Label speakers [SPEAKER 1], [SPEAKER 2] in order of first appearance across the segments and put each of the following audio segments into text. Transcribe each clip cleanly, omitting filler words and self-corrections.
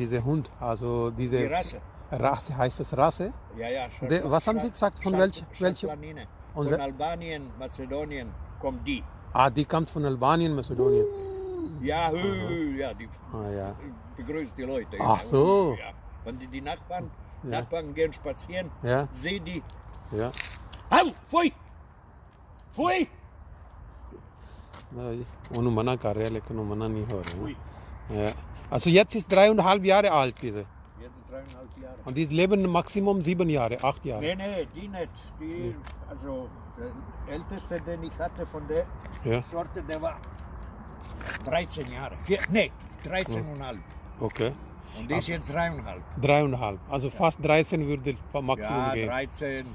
[SPEAKER 1] Diese Hund, also diese
[SPEAKER 2] Die Rasse.
[SPEAKER 1] Rasse, heißt das Rasse?
[SPEAKER 2] Ja, ja.
[SPEAKER 1] Was haben Sie gesagt? Von welcher?
[SPEAKER 2] Schaflanine.
[SPEAKER 1] Und
[SPEAKER 2] Von Albanien, Mazedonien kommt die.
[SPEAKER 1] Die kommt von Albanien, Mazedonien.
[SPEAKER 2] Ja, ja, die
[SPEAKER 1] Ja.
[SPEAKER 2] begrüßt die Leute.
[SPEAKER 1] Ach so.
[SPEAKER 2] Ja. Wenn die Nachbarn gehen spazieren,
[SPEAKER 1] Ja.
[SPEAKER 2] sehen die.
[SPEAKER 1] Ja.
[SPEAKER 2] Au, pfui! Pfui!
[SPEAKER 1] ਉਹਨੂੰ ਮਨਾ ਕਰ ਰਿਹਾ ਲੇਕਿਨ ਉਹ ਮਨਾ ਨਹੀਂ ਹੋ
[SPEAKER 2] Pfui.
[SPEAKER 1] ਰਿਹਾ ja. Also jetzt ist 3,5 Jahre alt diese
[SPEAKER 2] Jetzt 3,5 Jahre.
[SPEAKER 1] und die leben Maximum 7 Jahre, 8 Jahre.
[SPEAKER 2] Nee, die nicht. Die, also der älteste, den ich hatte von der
[SPEAKER 1] Ja.
[SPEAKER 2] Sorte, der war 13 Jahre. 13,5.
[SPEAKER 1] Okay.
[SPEAKER 2] Und die ist jetzt 3,5.
[SPEAKER 1] 3,5. Also fast 13 würde Maximum
[SPEAKER 2] Ja,
[SPEAKER 1] gehen.
[SPEAKER 2] 13.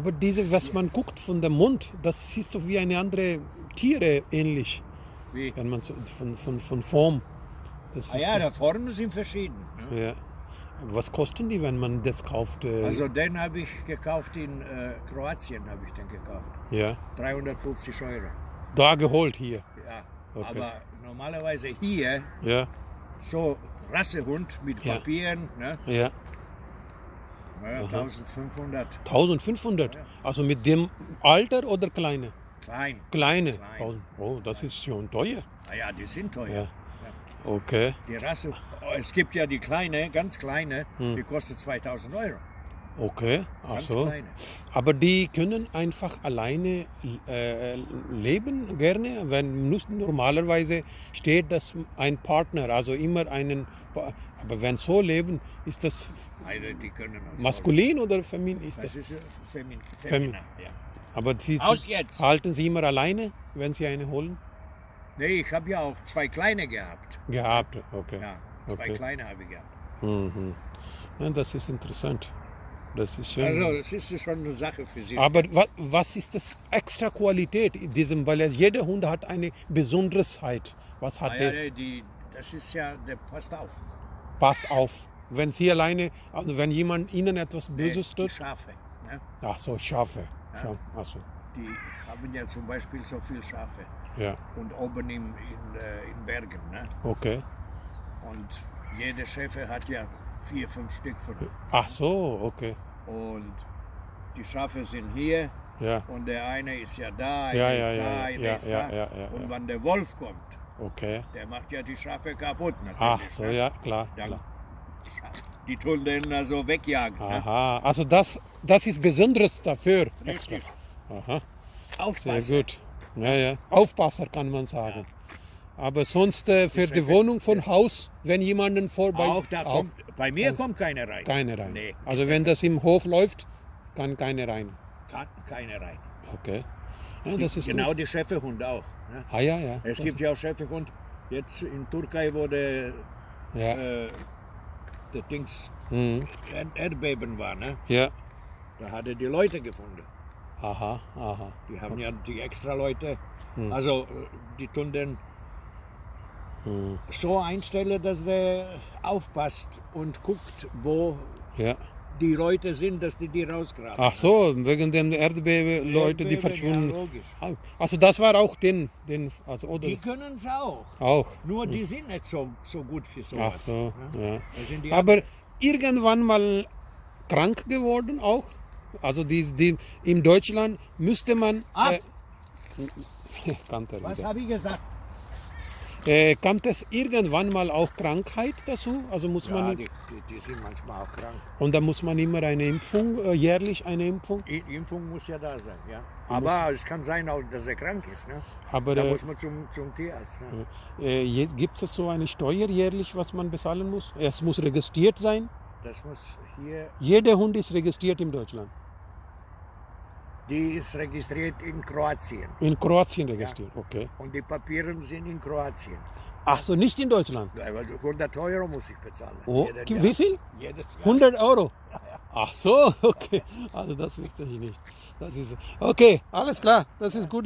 [SPEAKER 1] Aber diese, was man guckt von dem Mund, das ist so wie eine andere Tiere ähnlich.
[SPEAKER 2] Wie?
[SPEAKER 1] Wenn man so von Form. Das ist
[SPEAKER 2] Ja, die Formen sind verschieden. Ne?
[SPEAKER 1] ja. Was kosten die, wenn man das kauft?
[SPEAKER 2] Also den habe ich gekauft in Kroatien, habe ich den gekauft.
[SPEAKER 1] Ja.
[SPEAKER 2] 350 Euro.
[SPEAKER 1] Da geholt hier.
[SPEAKER 2] Ja,
[SPEAKER 1] Okay.
[SPEAKER 2] aber normalerweise hier
[SPEAKER 1] Ja.
[SPEAKER 2] so Rassehund mit
[SPEAKER 1] Ja.
[SPEAKER 2] Papieren, ne?
[SPEAKER 1] Ja.
[SPEAKER 2] Naja, 1500.
[SPEAKER 1] 1500. Also mit dem Alter oder kleine?
[SPEAKER 2] Klein.
[SPEAKER 1] Kleine.
[SPEAKER 2] Klein.
[SPEAKER 1] Oh, das ist schon teuer.
[SPEAKER 2] Naja, die sind teuer.
[SPEAKER 1] Ja. Okay.
[SPEAKER 2] Die Rasse, es gibt ja die kleine, ganz kleine, die kostet 2000 Euro.
[SPEAKER 1] Okay. Ach
[SPEAKER 2] Ganz
[SPEAKER 1] so.
[SPEAKER 2] kleine.
[SPEAKER 1] Aber die können einfach alleine leben gerne, wenn normalerweise steht das ein Partner, also immer einen. Aber wenn so leben, ist das
[SPEAKER 2] Nein, die können auch
[SPEAKER 1] maskulin oder feminin? Ist
[SPEAKER 2] Das
[SPEAKER 1] das?
[SPEAKER 2] ist feminin. Ja.
[SPEAKER 1] Aber Sie
[SPEAKER 2] Aus jetzt.
[SPEAKER 1] halten Sie immer alleine, wenn Sie eine holen?
[SPEAKER 2] Nee, ich habe ja auch 2 kleine gehabt.
[SPEAKER 1] Gehabt, okay.
[SPEAKER 2] Ja, 2
[SPEAKER 1] Okay.
[SPEAKER 2] kleine habe ich gehabt.
[SPEAKER 1] Mhm. Ja, das ist interessant. Das ist schön.
[SPEAKER 2] Also, das ist schon eine Sache für sich.
[SPEAKER 1] Aber was ist das extra Qualität in diesem, weil jeder Hund hat eine Besonderheit. Was hat der?
[SPEAKER 2] Das ist ja, der passt auf.
[SPEAKER 1] Passt auf. Wenn Sie alleine, also wenn jemand Ihnen etwas Böses
[SPEAKER 2] Die
[SPEAKER 1] tut.
[SPEAKER 2] Schafe. Ne?
[SPEAKER 1] Ach so, Schafe.
[SPEAKER 2] Ja.
[SPEAKER 1] Ach so.
[SPEAKER 2] Die haben ja zum Beispiel so viel Schafe.
[SPEAKER 1] Ja,
[SPEAKER 2] Und oben in Bergen. Ne?
[SPEAKER 1] okay.
[SPEAKER 2] Und jede Schäfer hat ja 4, 5 Stück von.
[SPEAKER 1] Ach so, okay.
[SPEAKER 2] Und die Schafe sind hier.
[SPEAKER 1] Ja,
[SPEAKER 2] Und der eine ist ja da,
[SPEAKER 1] Ja,
[SPEAKER 2] einer
[SPEAKER 1] ja,
[SPEAKER 2] ist
[SPEAKER 1] ja,
[SPEAKER 2] da,
[SPEAKER 1] ja,
[SPEAKER 2] einer
[SPEAKER 1] ja,
[SPEAKER 2] ist
[SPEAKER 1] ja,
[SPEAKER 2] da.
[SPEAKER 1] ja, ja,
[SPEAKER 2] Und
[SPEAKER 1] ja.
[SPEAKER 2] wenn der Wolf kommt,
[SPEAKER 1] Okay.
[SPEAKER 2] der macht ja die Schafe kaputt. Natürlich,
[SPEAKER 1] Ach so,
[SPEAKER 2] ne?
[SPEAKER 1] ja, klar.
[SPEAKER 2] Dann,
[SPEAKER 1] klar.
[SPEAKER 2] die tun den also wegjagen. Ne?
[SPEAKER 1] Aha, also das ist Besonderes dafür. Extra.
[SPEAKER 2] Richtig.
[SPEAKER 1] Aha, sehr
[SPEAKER 2] Aufpassen.
[SPEAKER 1] gut. Ja, ja. Aufpasser kann man sagen. Aber sonst für die Wohnung von Haus, wenn jemanden vorbei...
[SPEAKER 2] Auch da kommt, bei mir kommt keiner rein.
[SPEAKER 1] keine rein.
[SPEAKER 2] Nee,
[SPEAKER 1] Also wenn das im Hof läuft, kann keine rein.
[SPEAKER 2] kann keine rein.
[SPEAKER 1] Okay. Ja, das ist
[SPEAKER 2] Genau
[SPEAKER 1] gut.
[SPEAKER 2] die Schäferhund auch. Ne?
[SPEAKER 1] Ah ja, ja.
[SPEAKER 2] Es gibt ja auch Schäferhund. Jetzt in Türkei, wo der
[SPEAKER 1] Ja.
[SPEAKER 2] Dings
[SPEAKER 1] Mhm.
[SPEAKER 2] Erdbeben war, ne?
[SPEAKER 1] Ja.
[SPEAKER 2] Da hat er die Leute gefunden.
[SPEAKER 1] Aha, aha.
[SPEAKER 2] Die haben ja die extra Leute.
[SPEAKER 1] Hm.
[SPEAKER 2] Also die tun den
[SPEAKER 1] Mhm.
[SPEAKER 2] so einstellen, dass der aufpasst und guckt, wo
[SPEAKER 1] Ja.
[SPEAKER 2] die Leute sind, dass die rausgraben.
[SPEAKER 1] Ach so, wegen dem Erdbeben, Leute, die
[SPEAKER 2] Erdbeben,
[SPEAKER 1] verschwunden.
[SPEAKER 2] Ja, logisch.
[SPEAKER 1] Also das war auch also oder
[SPEAKER 2] Die können es auch.
[SPEAKER 1] auch.
[SPEAKER 2] Nur die sind nicht so gut für sowas.
[SPEAKER 1] Ach so,
[SPEAKER 2] ne?
[SPEAKER 1] ja.
[SPEAKER 2] Das sind die
[SPEAKER 1] Aber irgendwann mal krank geworden auch. Also die in Deutschland müsste man.
[SPEAKER 2] Ach.
[SPEAKER 1] Kann er
[SPEAKER 2] Was
[SPEAKER 1] wieder.
[SPEAKER 2] habe ich gesagt?
[SPEAKER 1] Kommt es irgendwann mal auch Krankheit dazu? Also muss
[SPEAKER 2] Ja,
[SPEAKER 1] man
[SPEAKER 2] die sind manchmal auch krank.
[SPEAKER 1] und da muss man immer eine Impfung, jährlich eine Impfung.
[SPEAKER 2] Impfung muss ja da sein, ja. Aber es kann sein auch, dass er krank ist. Ne?
[SPEAKER 1] Aber
[SPEAKER 2] Da muss man zum Tierarzt. Ne?
[SPEAKER 1] gibt es so eine Steuer jährlich, was man bezahlen muss? Es muss registriert sein.
[SPEAKER 2] Das muss hier,
[SPEAKER 1] Jeder Hund ist registriert in Deutschland.
[SPEAKER 2] die ist registriert in Kroatien.
[SPEAKER 1] In Kroatien registriert, okay.
[SPEAKER 2] Und die Papiere sind in Kroatien.
[SPEAKER 1] Ach so, nicht in Deutschland.
[SPEAKER 2] Aber 100 Euro muss ich bezahlen.
[SPEAKER 1] Oh,
[SPEAKER 2] Jedes
[SPEAKER 1] wie
[SPEAKER 2] Jahr.
[SPEAKER 1] viel?
[SPEAKER 2] Jedes Jahr.
[SPEAKER 1] 100 Euro. Ach so, okay. Also das wusste ich nicht. Das ist okay, alles klar. Das ist gut.